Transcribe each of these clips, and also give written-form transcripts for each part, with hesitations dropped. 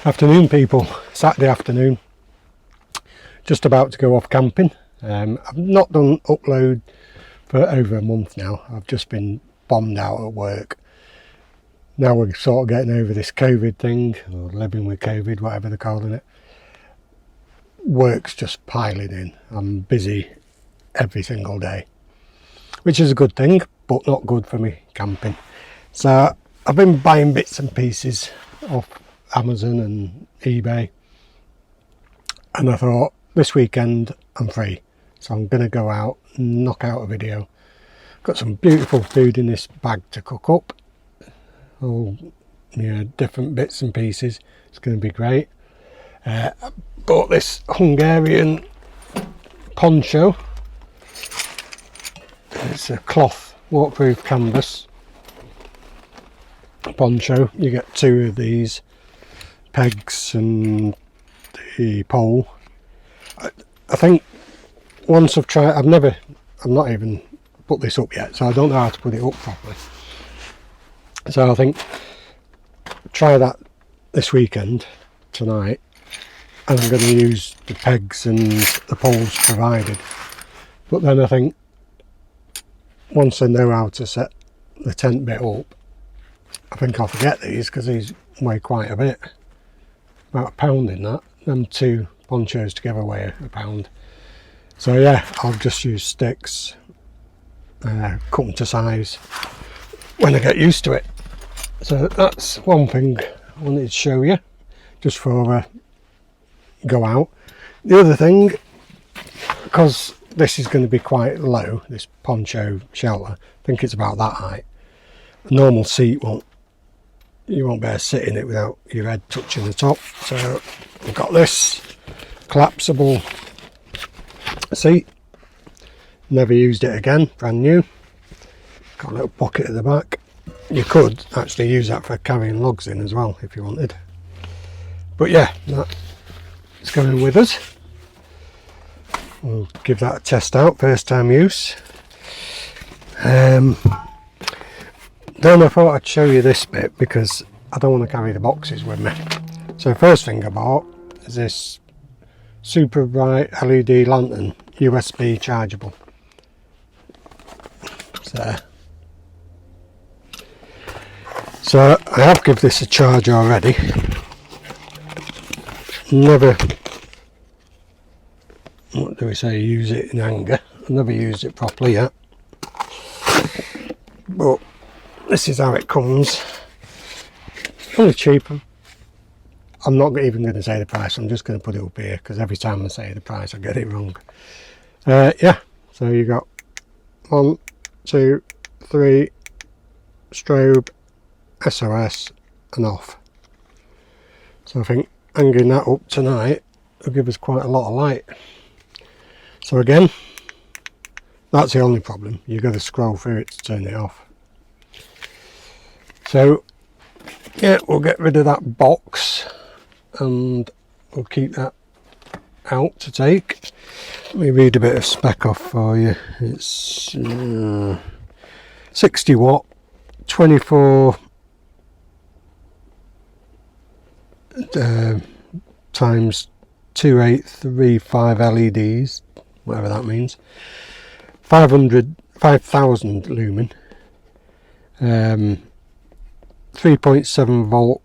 Afternoon people, Saturday afternoon, just about to go off camping. I've not done upload for over a month now. I've just been bombed out at work. Now we're sort of getting over this COVID thing, or living with COVID, whatever they're calling it. Work's just piling in. I'm busy every single day, which is a good thing, but not good for me camping. So I've been buying bits and pieces off Amazon and eBay, and I thought this weekend I'm free, so I'm going to go out and knock out a video. Got some beautiful food in this bag to cook up, all different bits and pieces. It's going to be great. I bought this Hungarian poncho. It's a cloth waterproof canvas poncho. You get two of these pegs and the pole. I think once I've tried, I've not even put this up yet, so I don't know how to put it up properly. So I think try that this weekend, tonight, and I'm going to use the pegs and the poles provided. But then I think once I know how to set the tent bit up, I think I'll forget these, because these weigh quite a bit, about a pound in that. Them two ponchos together weigh a pound. So yeah, I'll just use sticks, cut them to size when I get used to it. So that's one thing I wanted to show you, just for go out. The other thing, because this is going to be quite low, this poncho shelter, I think it's about that height. A normal seat you won't be able to sit in it without your head touching the top. So I've got this collapsible seat, never used it again, brand new. Got a little pocket at the back. You could actually use that for carrying logs in as well if you wanted. But yeah, that's going with us. We'll give that a test out, first time use. Then I thought I'd show you this bit, because I don't want to carry the boxes with me. So first thing I bought is this super bright LED lantern, USB chargeable. So I have given this a charge already. Never, what do we say, use it in anger. I've never used it properly yet. But this is how it comes. Only cheaper. I'm not even going to say the price, I'm just going to put it up here, because every time I say the price I get it wrong. Yeah, so you got 1, 2, 3, strobe, SOS and off. So I think hanging that up tonight will give us quite a lot of light. So again, that's the only problem, you've got to scroll through it to turn it off. So yeah, we'll get rid of that box and we'll keep that out to take. Let me read a bit of spec off for you. It's 60 watt, 24 times 2835 LEDs, whatever that means, 5,000 lumen, 3.7 volt,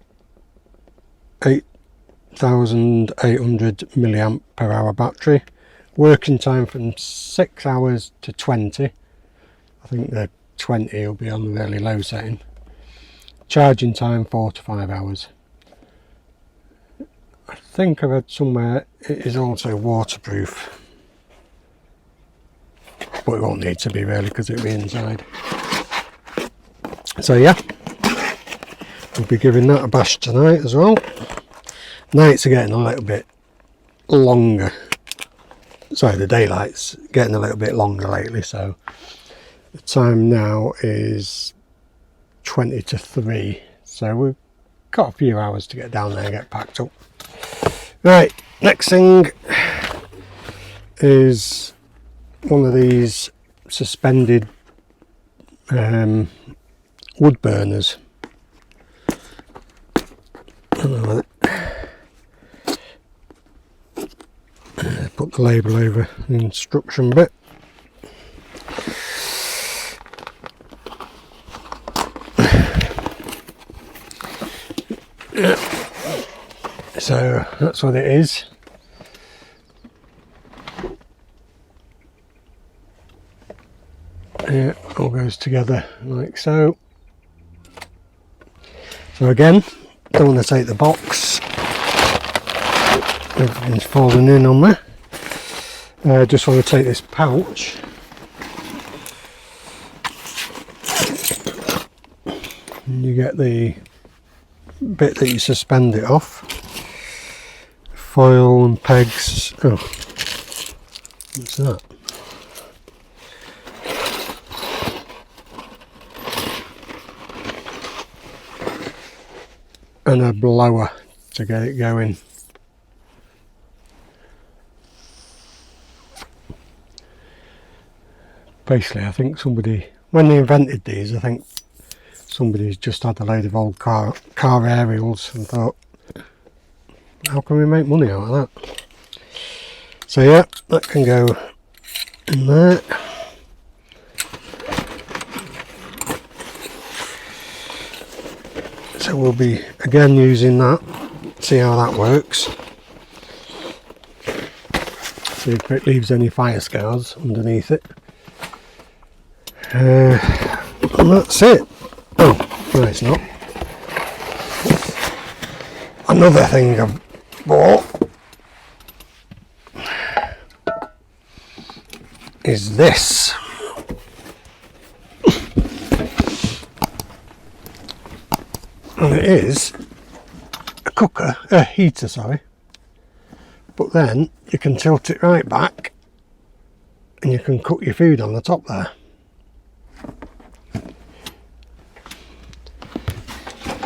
8,800 milliamp per hour battery, working time from 6 hours to 20. I think the 20 will be on the really low setting. Charging time 4 to 5 hours. I think I've read somewhere it is also waterproof, but it won't need to be really, because it'll be inside. So yeah, we'll be giving that a bash tonight as well. Nights are getting a little bit longer. Sorry, the daylight's getting a little bit longer lately, so the time now is 20 to 3, so we've got a few hours to get down there and get packed up. Right, next thing is one of these suspended wood burners. label over the instruction bit. Yeah. So that's what it is. Yeah, all goes together like so. So again, don't want to take the box. Everything's falling in on there. Just want to take this pouch. And you get the bit that you suspend it off. Foil and pegs. Oh, what's that? And a blower to get it going. Basically, I think somebody, when they invented these, I think somebody's just had a load of old car aerials and thought, how can we make money out of that? So yeah, that can go in there. So we'll be again using that, see how that works. See if it leaves any fire scars underneath it. And that's it. Oh, no it's not. Another thing I've bought is this. And it is a heater, sorry. But then you can tilt it right back and you can cook your food on the top there.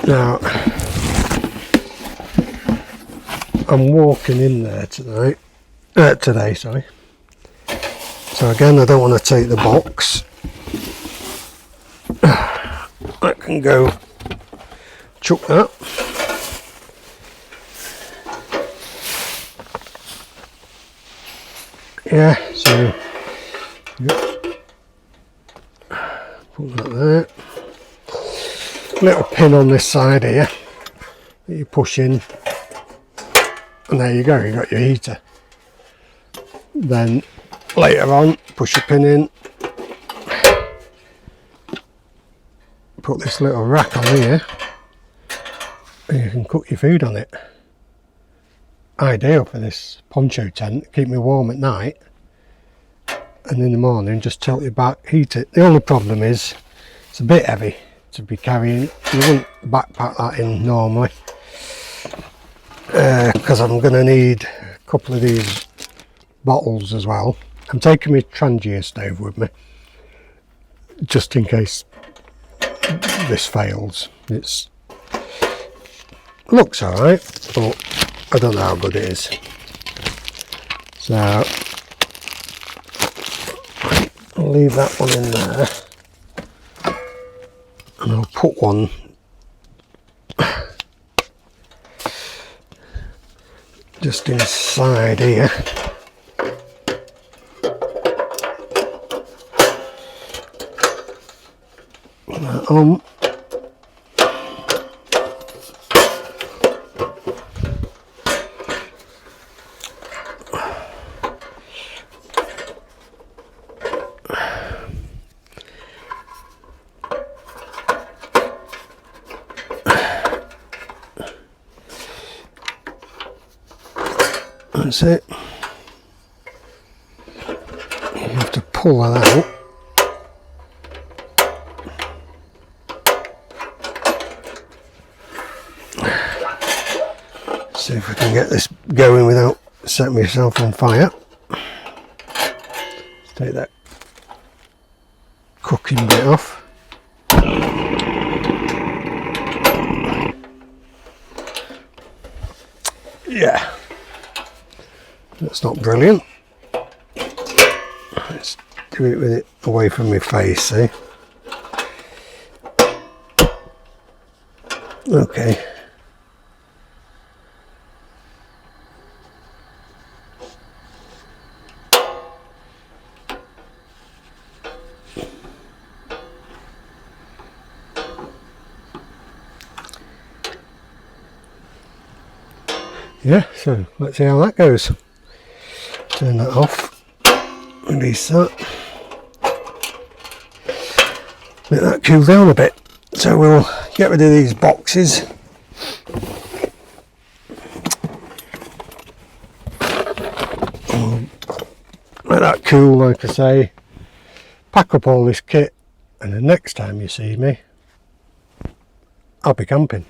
Now, I'm walking in there today, sorry. So again, I don't want to take the box. I can go chuck that. Yeah, so put that there. Little pin on this side here that you push in, and there you go, you got your heater. Then later on, push your pin in, put this little rack on here, and you can cook your food on it. Ideal for this poncho tent, keep me warm at night, and in the morning just tilt it back, heat it. The only problem is it's a bit heavy to be carrying. You wouldn't backpack that in normally, because I'm going to need a couple of these bottles as well. I'm taking my Trangia stove with me just in case this fails. It looks alright, but I don't know how good it is. So I'll leave that one in there. And I'll put one just inside here. Put that on. That's it. You have to pull that out. See if I can get this going without setting myself on fire. Let's take that cooking bit off. Yeah. That's not brilliant. Let's do it with it away from my face, see? Okay. yeah, so let's see how that goes. Turn that off, release that, let that cool down a bit. So we'll get rid of these boxes. Let that cool, like I say, pack up all this kit, and the next time you see me, I'll be camping.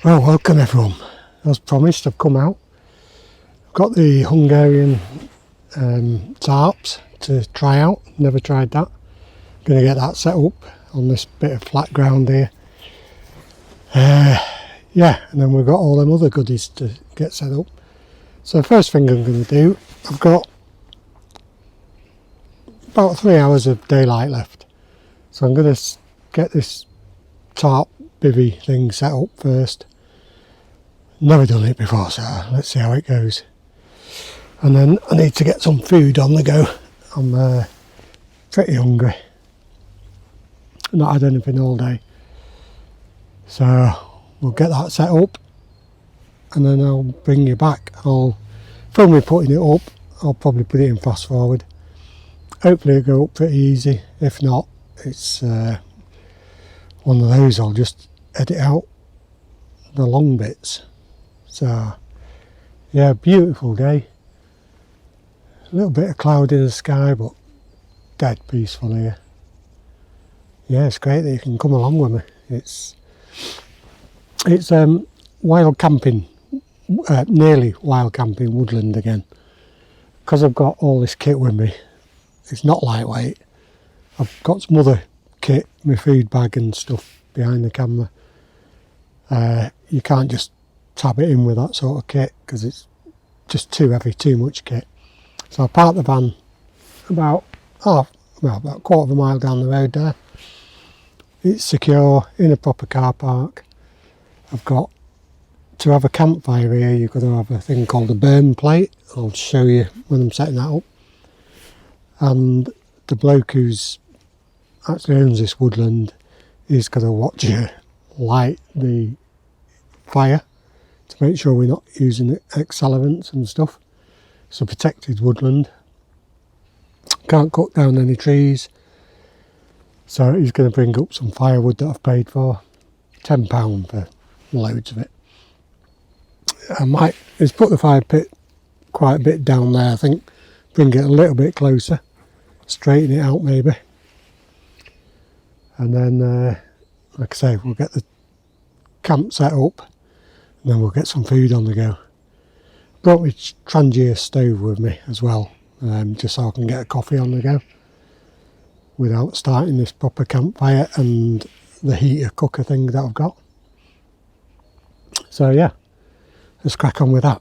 Well, welcome everyone. As promised, I've come out. I've got the Hungarian tarps to try out. Never tried that. Going to get that set up on this bit of flat ground here. Yeah, and then we've got all them other goodies to get set up. So the first thing I'm going to do, I've got about 3 hours of daylight left. So I'm going to get this tarp bivvy thing set up first. Never done it before, so let's see how it goes. And then I need to get some food on the go. I'm pretty hungry. Not had anything all day. So we'll get that set up and then I'll bring you back. I'll film me putting it up. I'll probably put it in fast forward. Hopefully it'll go up pretty easy. If not, it's one of those I'll just edit out the long bits. So yeah, beautiful day. A little bit of cloud in the sky, but dead peaceful here. Yeah, it's great that you can come along with me. It's wild camping, nearly wild camping woodland again. Because I've got all this kit with me, it's not lightweight. I've got some other kit, my food bag and stuff behind the camera. You can't just tab it in with that sort of kit because it's just too heavy, too much kit. So I parked the van about a quarter of a mile down the road there. It's secure, in a proper car park. I've got, to have a campfire here, you've got to have a thing called a burn plate. I'll show you when I'm setting that up. And the bloke who's actually owns this woodland, he's got to watch you light the fire to make sure we're not using accelerants and stuff. It's a protected woodland. Can't cut down any trees. So he's going to bring up some firewood that I've paid for. £10 for loads of it. He's put the fire pit quite a bit down there, I think. Bring it a little bit closer. Straighten it out maybe. And then, like I say, we'll get the camp set up. And then we'll get some food on the go. Brought my Trangia stove with me as well. Just so I can get a coffee on the go. Without starting this proper campfire and the heater cooker thing that I've got. So yeah, let's crack on with that.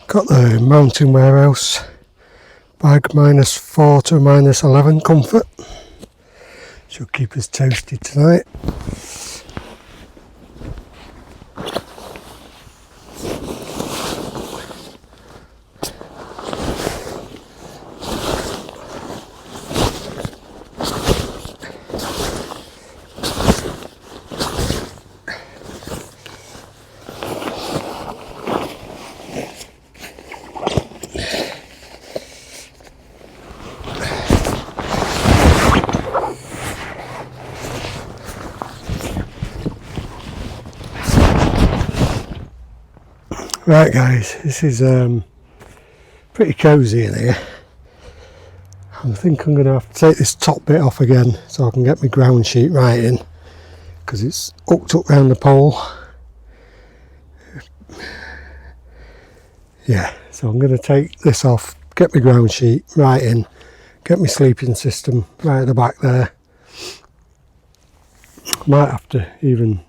Got the mountain warehouse bag -4 to -11 comfort. Should keep us toasty tonight. Right guys, this is pretty cosy in here. I think I'm going to have to take this top bit off again so I can get my ground sheet right in, because it's hooked up round the pole. Yeah, so I'm going to take this off, get my ground sheet right in, get my sleeping system right at the back there. Might have to even...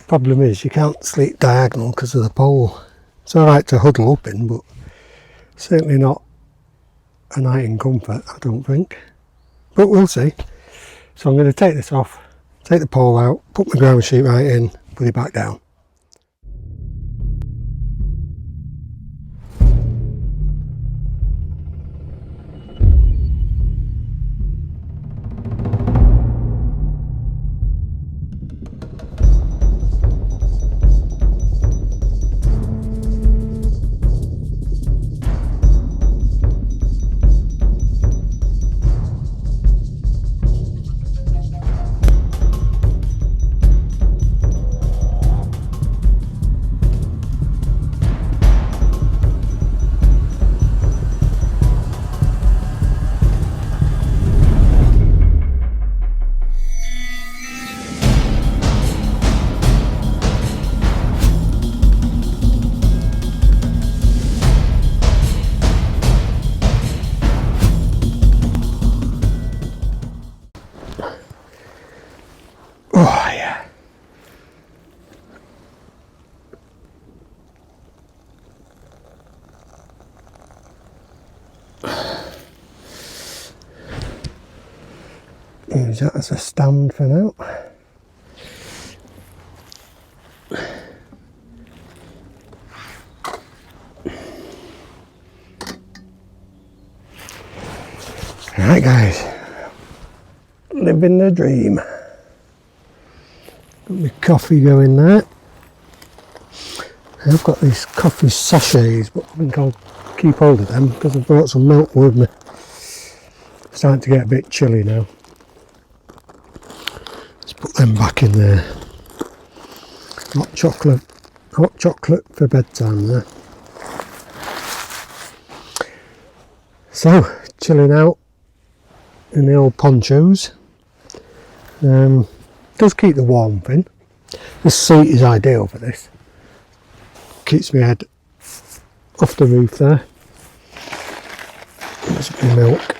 problem is you can't sleep diagonal because of the pole. It's alright to huddle up in, but certainly not a night in comfort, I don't think. But we'll see. So I'm going to take this off, take the pole out, put my ground sheet right in, put it back down. Oh yeah. Use that as a stand for now. Right guys, living the dream. Got my coffee going there. I've got these coffee sachets, but I think I'll keep hold of them because I've brought some milk with me. It's starting to get a bit chilly now. Let's put them back in there. Hot chocolate for bedtime there. So, chilling out in the old ponchos. Does keep the warmth in. This seat is ideal for this. Keeps my head off the roof there. There's a bit of milk.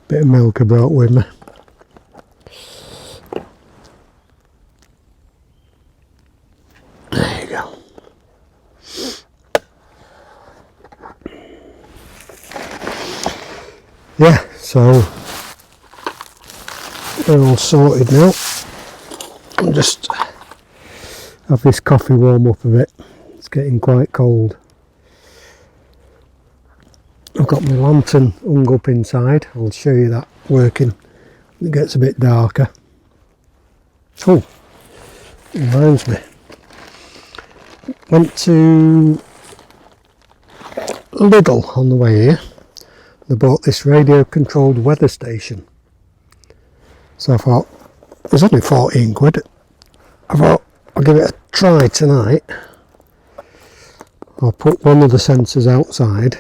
Bit of milk I brought with me. There you go. Yeah, so they're all sorted now. I'll just have this coffee warm up a bit. It's getting quite cold. I've got my lantern hung up inside. I'll show you that working. It gets a bit darker. Oh, reminds me. Went to Lidl on the way here. They bought this radio controlled weather station. So I thought, it was only 14 quid. I thought, I'll give it a try tonight. I'll put one of the sensors outside.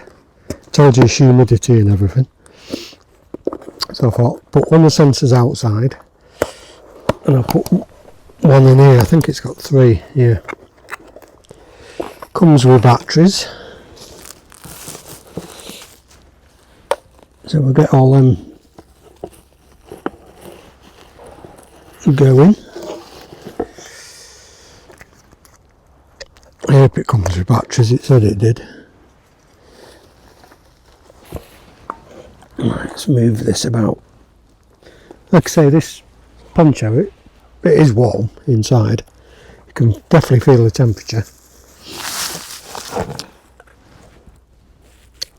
Told you humidity and everything. So I thought, put one of the sensors outside. And I'll put one in here. I think it's got 3 here. Comes with batteries. So we'll get all them going. hope it comes with batteries, it said it did. Right, let's move this about. Like I say, this poncho, it is warm inside. You can definitely feel the temperature.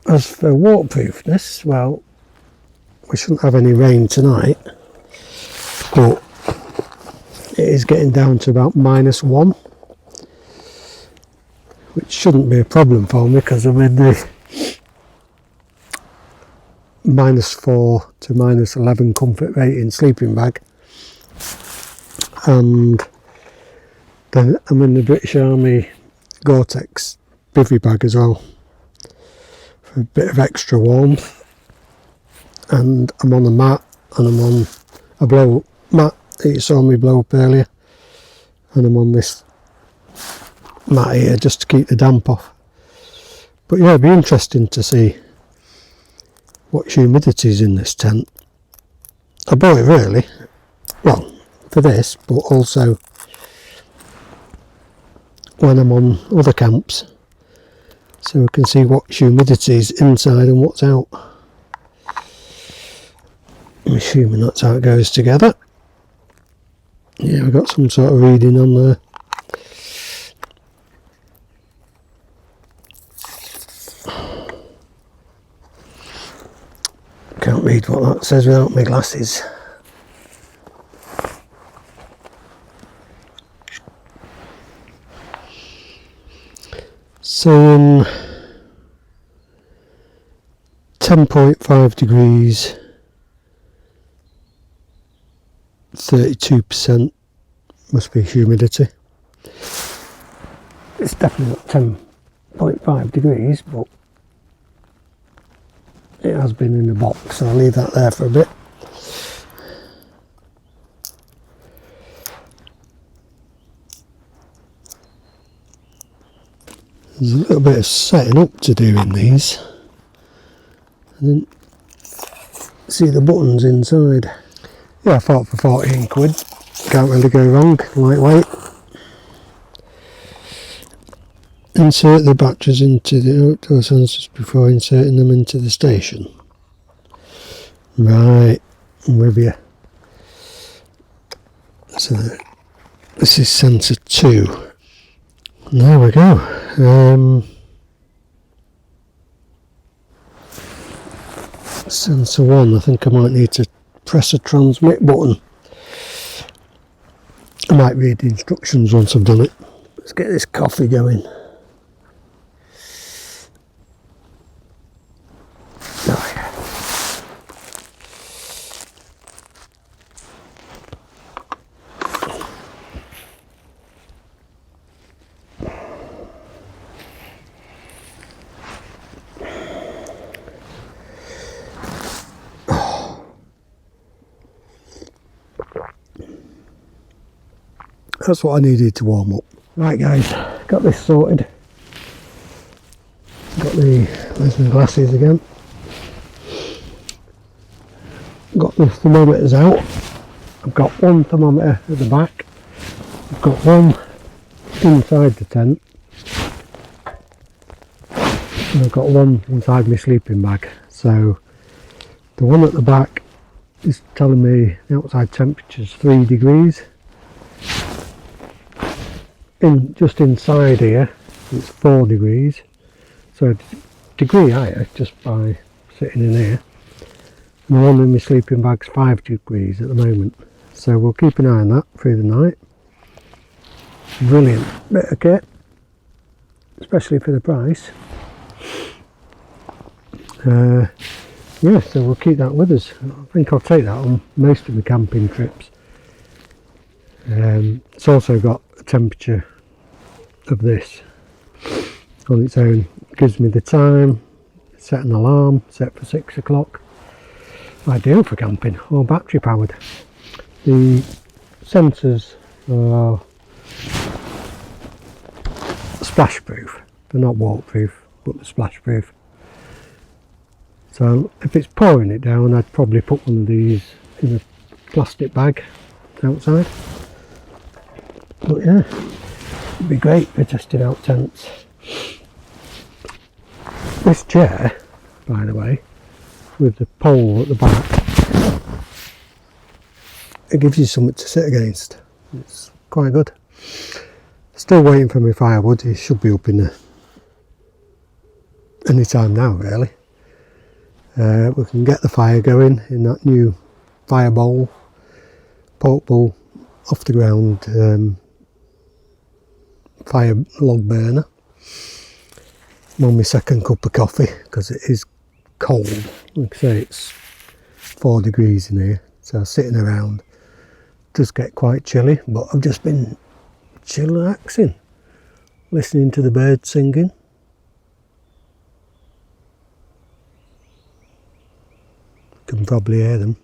As for waterproofness, well, we shouldn't have any rain tonight, but it is getting down to about -1, which shouldn't be a problem for me because I'm in the -4 to -11 comfort rating sleeping bag, and then I'm in the British Army Gore-Tex bivvy bag as well for a bit of extra warmth, and I'm on a mat, and I'm on a blow mat that you saw me blow up earlier, and I'm on this mat here just to keep the damp off. But yeah, it'd be interesting to see what humidity is in this tent. I bought it really, well, for this, but also when I'm on other camps, so we can see what humidity is inside and what's out. I'm assuming that's how it goes together. Yeah, I've got some sort of reading on there. Can't read what that says without my glasses. So 10.5 degrees, 32% must be humidity. It's definitely not 10.5 degrees, but it has been in a box, so I'll leave that there for a bit. There's a little bit of setting up to do in these. I didn't see the buttons inside. Yeah, I thought for 14 quid, can't really go wrong, lightweight. Insert the batteries into the outdoor sensors before inserting them into the station. Right, I'm with you. So this is sensor 2. There we go. Sensor 1, I think I might need to press a transmit button. I might read the instructions once I've done it. Let's get this coffee going. Oh, yeah. That's what I needed to warm up. Right guys, got this sorted. There's my glasses again. Got the thermometers out. I've got one thermometer at the back. I've got one inside the tent. And I've got one inside my sleeping bag. So the one at the back is telling me the outside temperature is 3 degrees. Just inside here it's 4 degrees, so a degree higher just by sitting in here. And the one in my sleeping bag's 5 degrees at the moment, so we'll keep an eye on that through the night. Brilliant bit of kit, especially for the price. Yeah, so we'll keep that with us. I think I'll take that on most of the camping trips. It's also got a temperature of this on its own. It gives me the time, set an alarm, set for 6 o'clock. Ideal for camping, or battery powered. The sensors are splash proof. They're not waterproof, but they're splash proof. So if it's pouring it down, I'd probably put one of these in a plastic bag outside. But yeah, It'd be great for testing out tents. This chair, by the way, with the pole at the back, it gives you something to sit against. It's quite good. Still waiting for my firewood. It should be up in there any time now, really. We can get the fire going in that new fire bowl, portable, off the ground fire log burner. I'm on my second cup of coffee because it is cold. Like I say, it's 4 degrees in here, so sitting around does get quite chilly, but I've just been chillaxing, listening to the birds singing. Can probably hear them.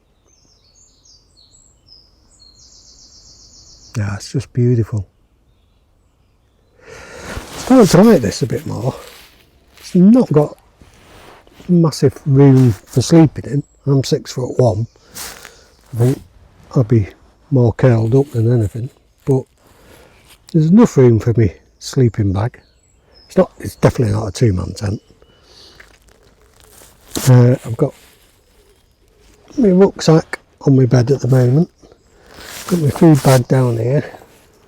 Yeah, it's just beautiful. Starting to like this a bit more. It's not got massive room for sleeping in. I'm 6'1". I think I'll be more curled up than anything, but there's enough room for me sleeping bag. It's definitely not a 2-man tent. I've got my rucksack on my bed at the moment. Got my food bag down here.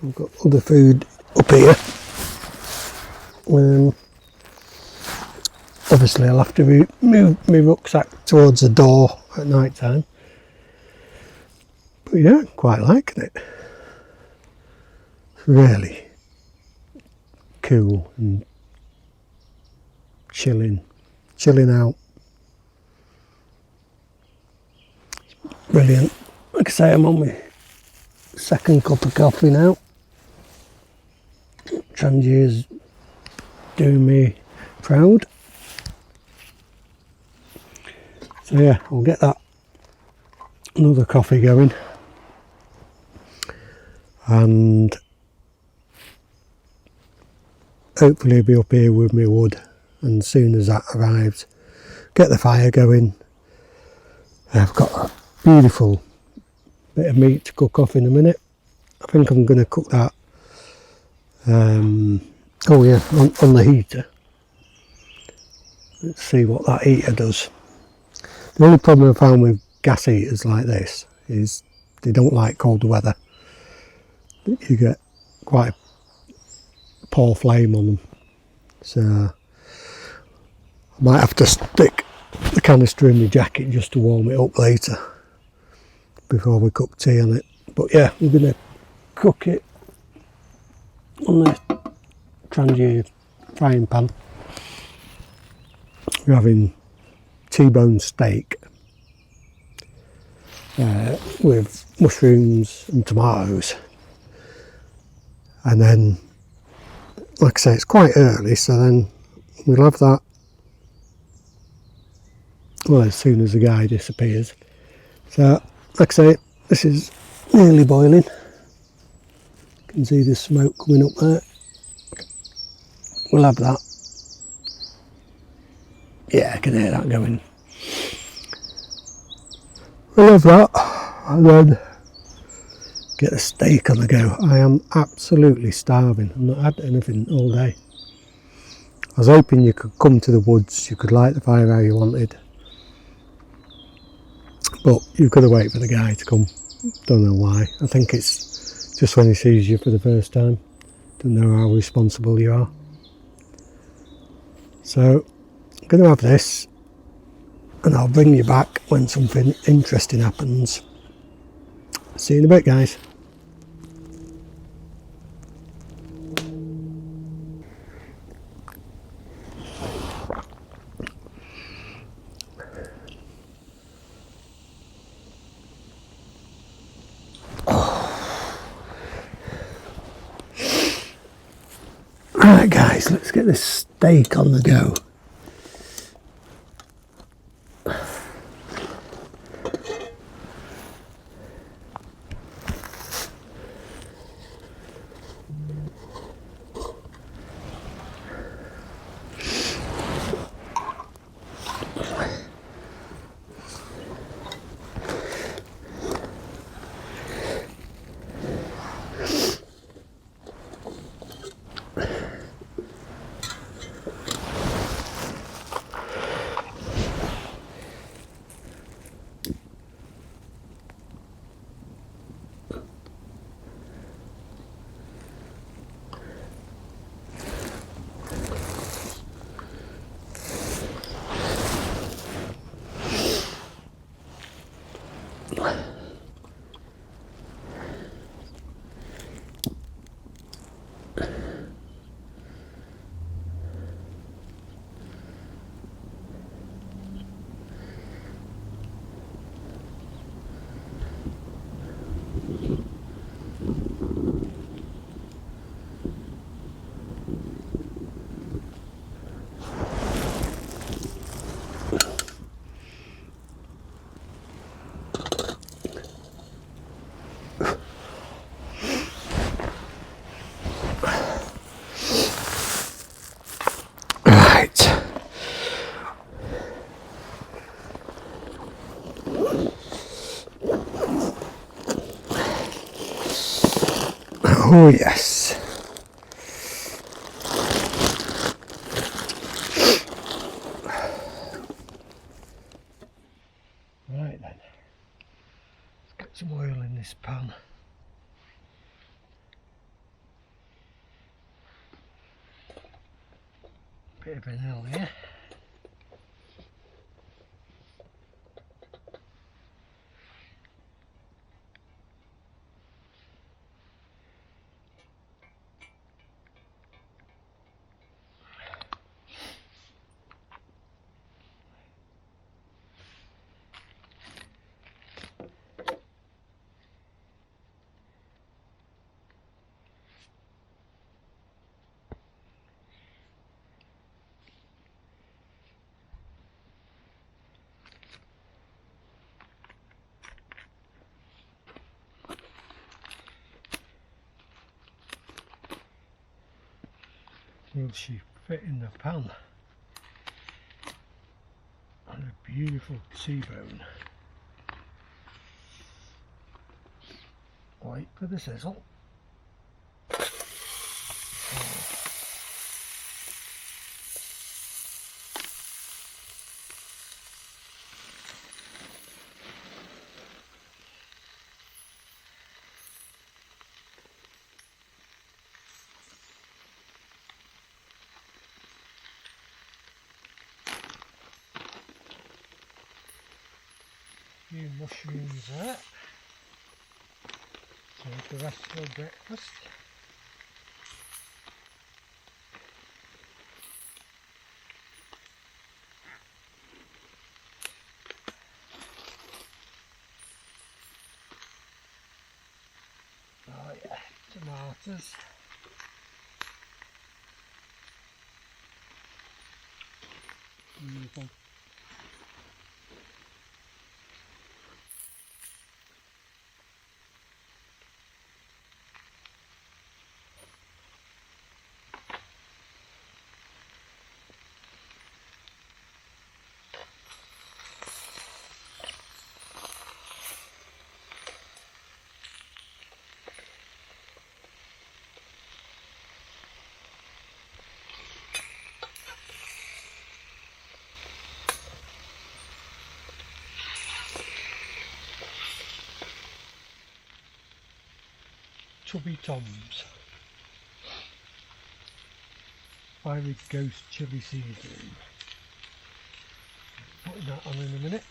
I've got other food up here. Obviously I'll have to move my rucksack towards the door at night time. But yeah, I'm quite liking it. It's really cool and chilling out. Brilliant. Like I say, I'm on my second cup of coffee now. Trangia's doing me proud. So yeah, I'll get that another coffee going, and hopefully be up here with my wood, and as soon as that arrives, get the fire going. I've got a beautiful bit of meat to cook off in a minute. I think I'm going to cook that on the heater. Let's see what that heater does. The only problem I found with gas heaters like this is they don't like cold weather. You get quite a poor flame on them. So I might have to stick the canister in my jacket just to warm it up later before we cook tea on it. But yeah, we're going to cook it on the Trangia frying pan. We're having T-bone steak with mushrooms and tomatoes, and then, like I say, it's quite early, so then we'll have that, well, as soon as the guy disappears. So, like I say, this is nearly boiling. You can see the smoke coming up there. We'll have that. Yeah, I can hear that going. We'll have that, and then get a steak on the go. I am absolutely starving. I've not had anything all day. I was hoping you could come to the woods, you could light the fire how you wanted, but you've got to wait for the guy to come. Don't know why. I think it's just when he sees you for the first time. Don't know how responsible you are. So I'm going to have this, and I'll bring you back when something interesting happens. See you in a bit, guys. Right, guys, let's get this steak on the go. Right. Oh yes. Right then, let's get some oil in this pan. Bit of vanilla here. Will she fit in the pan? And a beautiful T-bone. Wait for the sizzle. Few mushrooms there. Save the rest for breakfast. Oh yeah, tomatoes. Beautiful. Chubby Toms. Fiery Ghost Chili Seasoning. Putting that on in a minute.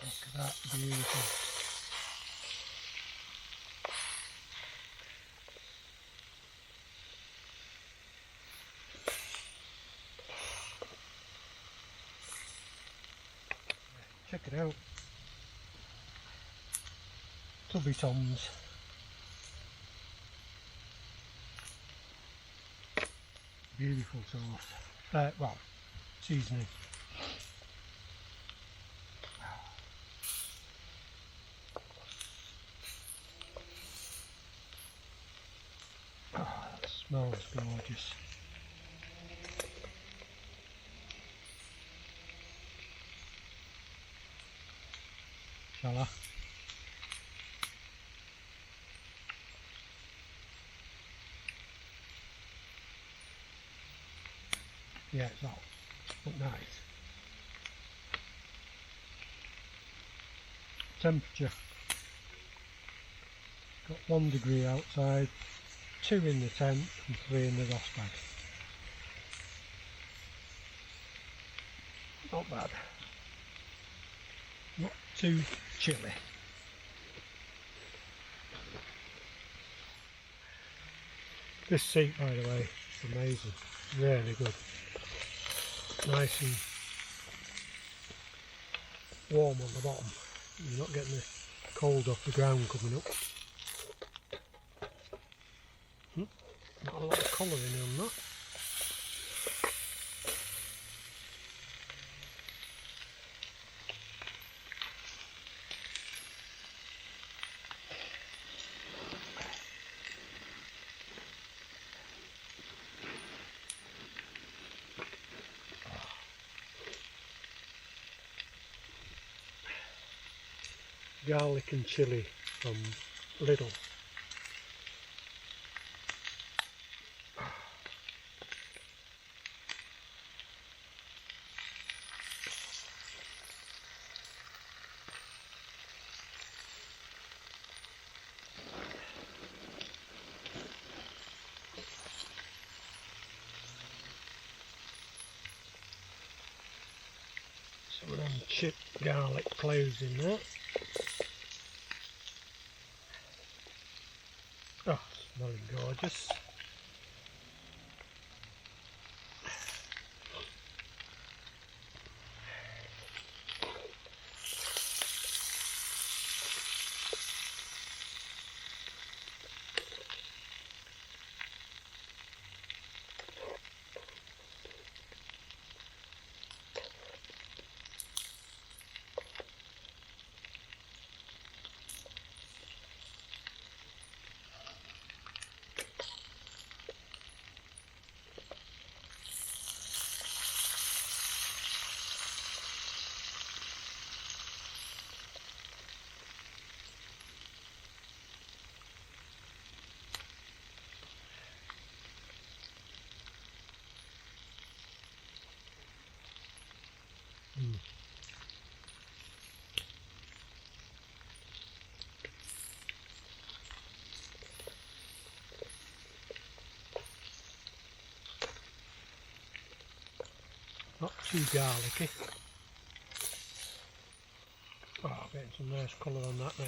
Look at that, beautiful. Check it out. Chubby Toms. Beautiful sauce. Well, seasoning. smells gorgeous. Shall I? Yeah, it's hot, but nice. Temperature. Got 1 degree outside, 2 in the tent and 3 in the DOS bag. Not bad. Not too chilly. This seat, by the way, is amazing. Really good. Nice and warm on the bottom. You're not getting the cold off the ground coming up. Not a lot of colouring on that. Garlic and chilli from Lidl. Some of them chipped garlic cloves in there. Oh, smelling gorgeous. Not too garlicky. Oh, getting some nice colour on that now.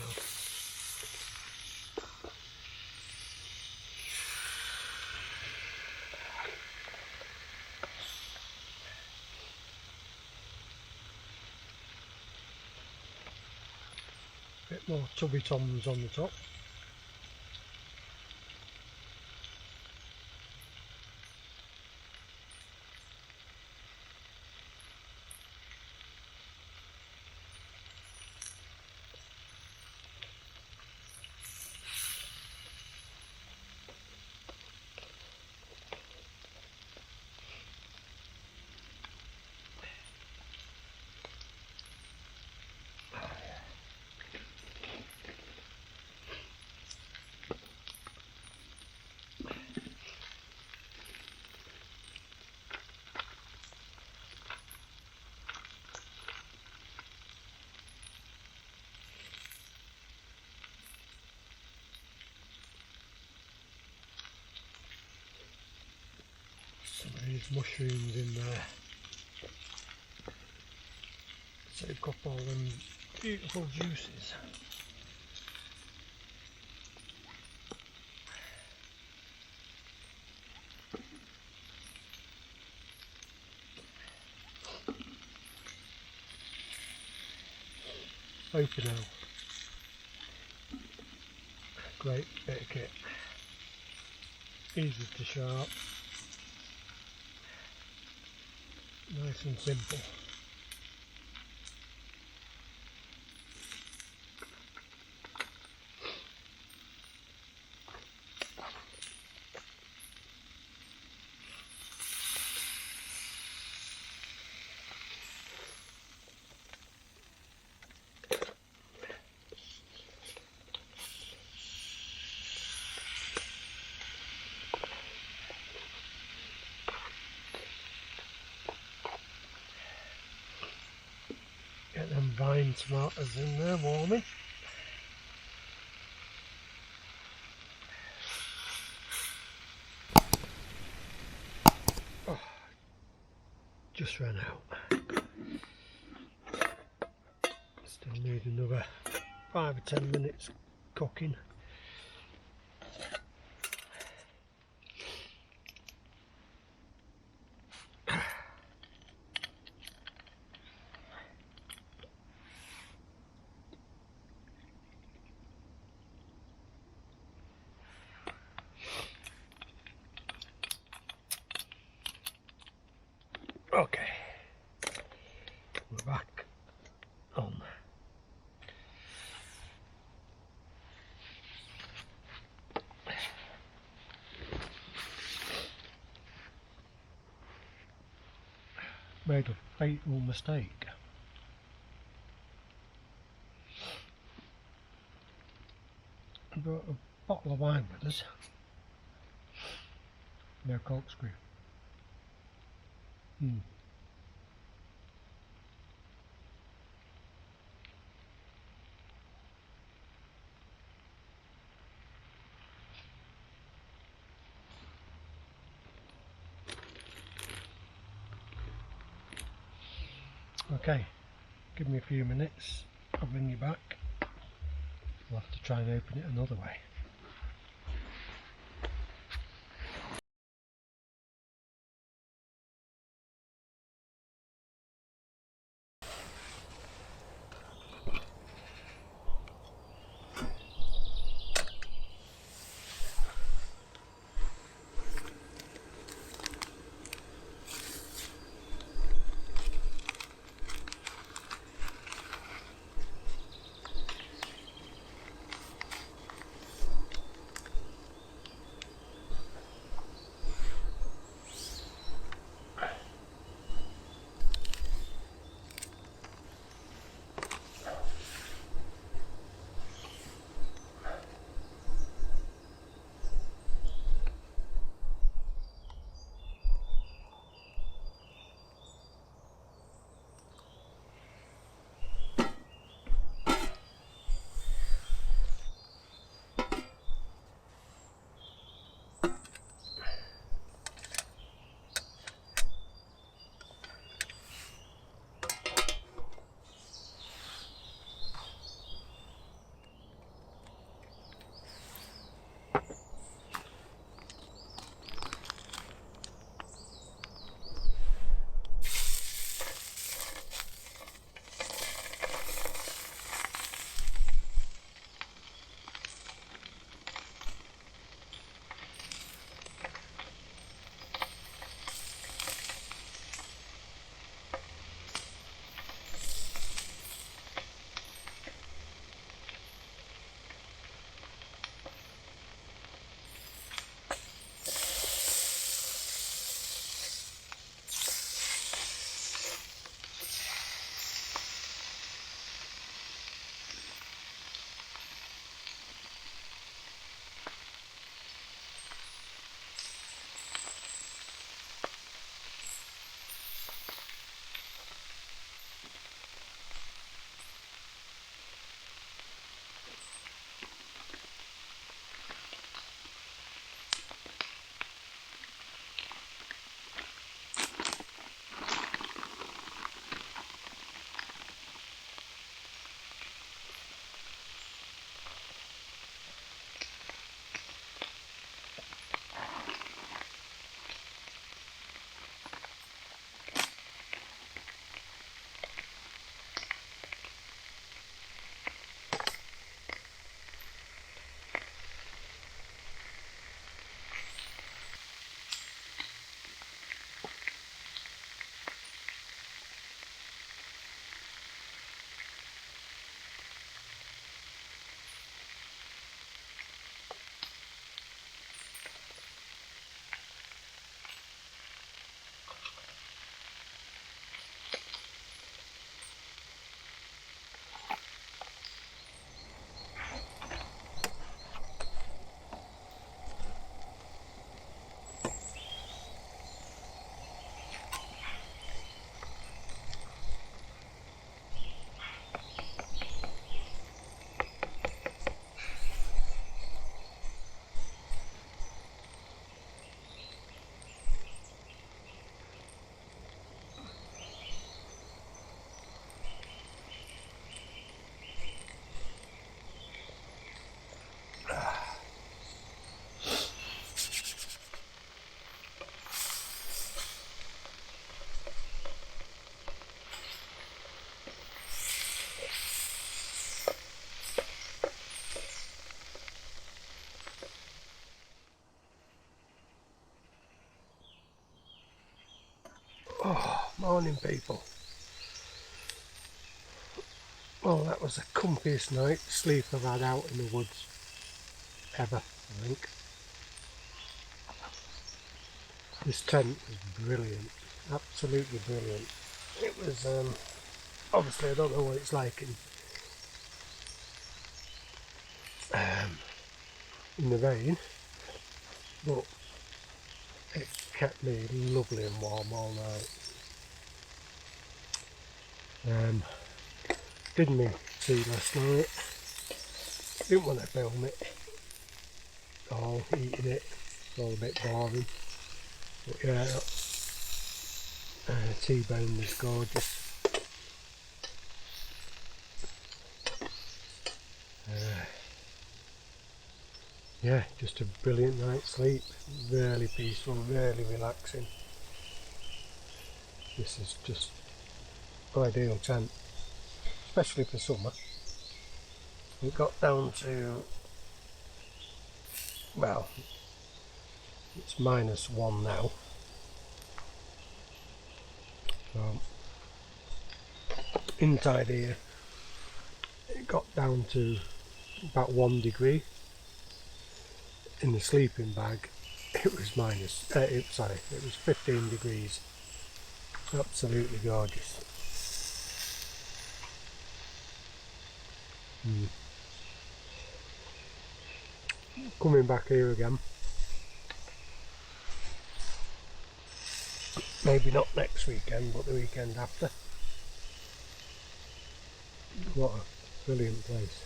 Bit more tubby toms on the top. Some of these mushrooms in there. Soak up all them beautiful juices. Open out. Great bit of kit. Easy to sharp. Nice and simple. vine tomatoes in there warming. Oh, just ran out. Still need another 5 or 10 minutes cooking. Okay, we're back on. Made a fatal mistake. I brought a bottle of wine with us. No corkscrew. Okay, give me a few minutes, I'll bring you back. We'll have to try and open it another way. Morning people. Well, that was the comfiest night sleep I've had out in the woods ever, I think. This tent was brilliant, absolutely brilliant. It was, obviously I don't know what it's like in the rain, but it kept me lovely and warm all night. Didn't mean to last night, didn't want to film it all, eating it, it's all a bit boring. But yeah, T-bone was gorgeous. Yeah, just a brilliant night's sleep, really peaceful, really relaxing. This is just ideal tent, especially for summer. It got down to, well, it's -1 now. So inside here it got down to about 1 degree. In the sleeping bag it was it was 15 degrees. Absolutely gorgeous. Coming back here again, maybe not next weekend but the weekend after. What a brilliant place.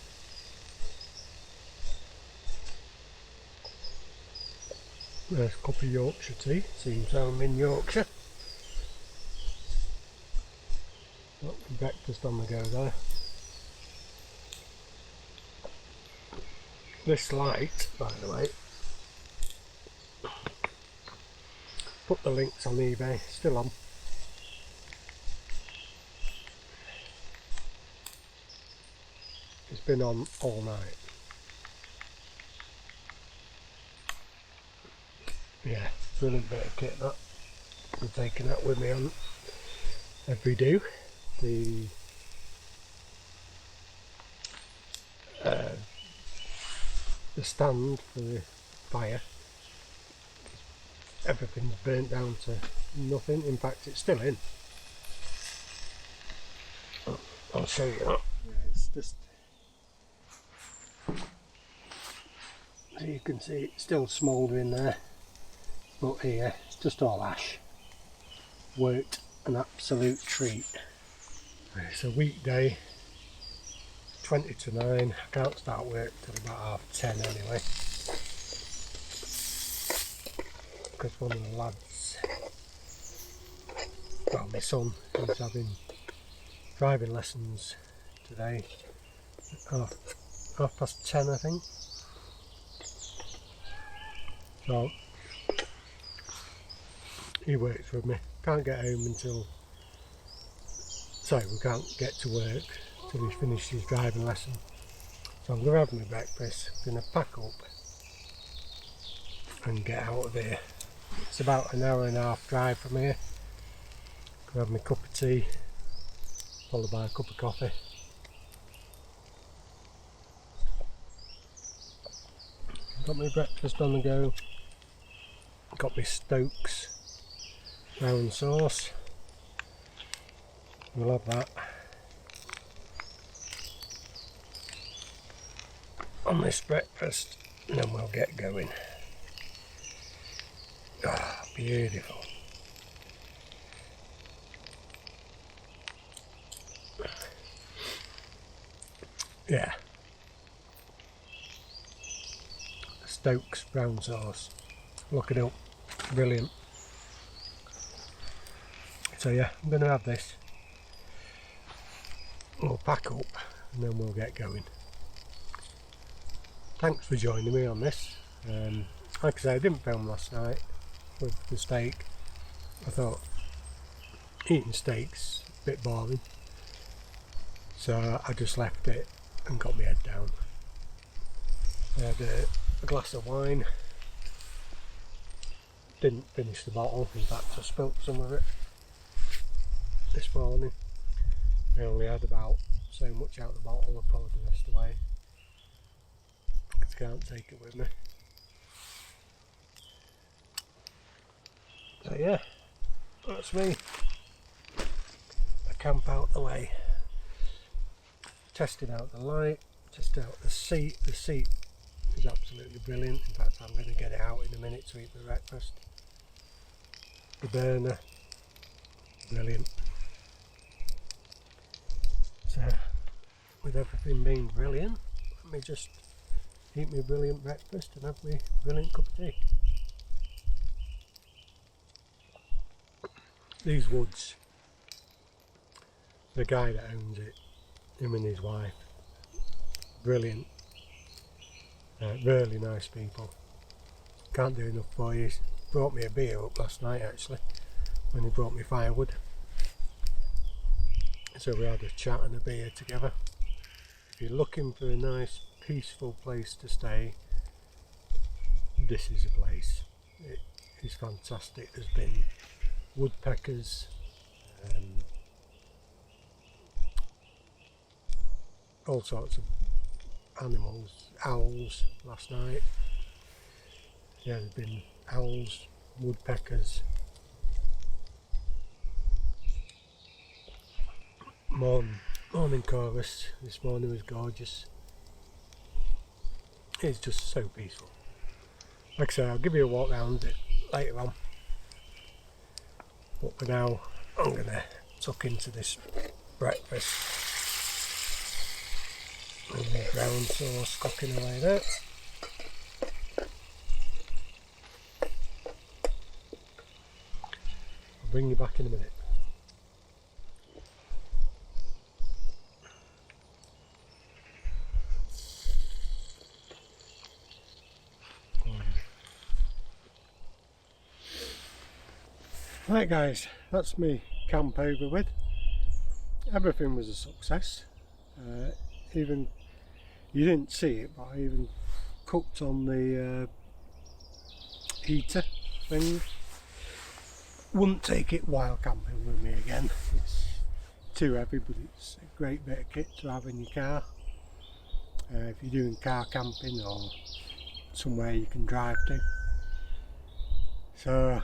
There's a cup of Yorkshire tea, seems I'm in Yorkshire. Got breakfast on the go there. This light, by the way, put the links on eBay, still on. It's been on all night. Yeah, brilliant bit of kit that. I'm taking that with me on every do. The stand for the fire, everything's burnt down to nothing. In fact, it's still in. I'll show you that. Yeah, it's just, as you can see, it's still smouldering there, but here it's just all ash. Worked an absolute treat. It's a weekday, 20 to 9. I can't start work till about 10:30 anyway, because one of the lads, well, my son, is having driving lessons today at 10:30 I think. So he works with me. Can't get home until, sorry, we can't get to work till he's finished his driving lesson. So I'm going to have my breakfast, going to pack up and get out of here. It's about an hour and a half drive from here. Going to have my cup of tea, followed by a cup of coffee. Got my breakfast on the go. Got my Stokes brown sauce. We'll have that on this breakfast and then we'll get going. Ah, beautiful. Yeah. Stokes brown sauce. Look it up. Brilliant. So yeah, I'm going to have this. We'll pack up and then we'll get going. Thanks for joining me on this. Like I say, I didn't film last night with the steak. I thought eating steak's a bit boring, so I just left it and got my head down. I had a glass of wine. Didn't finish the bottle, in fact I spilt some of it. this morning. I only had about so much out of the bottle. I poured the rest away because I can't take it with me. So yeah, that's me. I camp out the way. Tested out the light, tested out the seat. The seat is absolutely brilliant. In fact, I'm going to get it out in a minute to eat my breakfast. The burner, brilliant. So, with everything being brilliant, let me just eat my brilliant breakfast and have my brilliant cup of tea. These woods, the guy that owns it, him and his wife, brilliant, really nice people. Can't do enough for you. He brought me a beer up last night actually, when he brought me firewood. So we had a chat and a beer together. If you're looking for a nice peaceful place to stay, this is a place. It is fantastic. There's been woodpeckers, all sorts of animals, owls last night. Yeah, there's been owls, woodpeckers. Morning chorus this morning was gorgeous. It's just so peaceful. Like I say, I'll give you a walk around it later on. But for now, I'm going to tuck into this breakfast. And the ground sauce cooking away there. I'll bring you back in a minute. Right guys, that's me camp over with. Everything was a success. Even, you didn't see it, but I even cooked on the heater thing. Wouldn't take it while camping with me again. It's too heavy, but it's a great bit of kit to have in your car. If you're doing car camping or somewhere you can drive to. So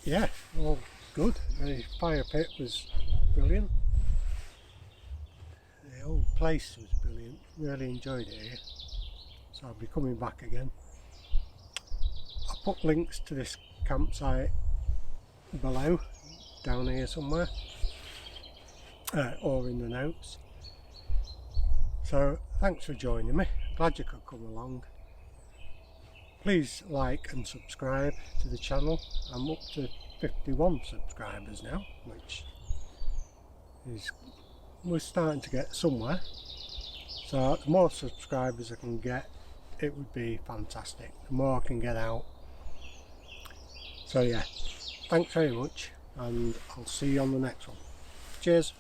yeah, all good. The fire pit was brilliant. The whole place was brilliant. Really enjoyed it here. So I'll be coming back again. I'll put links to this campsite below, down here somewhere, or in the notes. So thanks for joining me. Glad you could come along. Please like and subscribe to the channel. I'm up to 51 subscribers now, which is, we're starting to get somewhere. So the more subscribers I can get, it would be fantastic. The more I can get out. So yeah, thanks very much, and I'll see you on the next one. Cheers.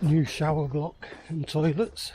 New shower block and toilets.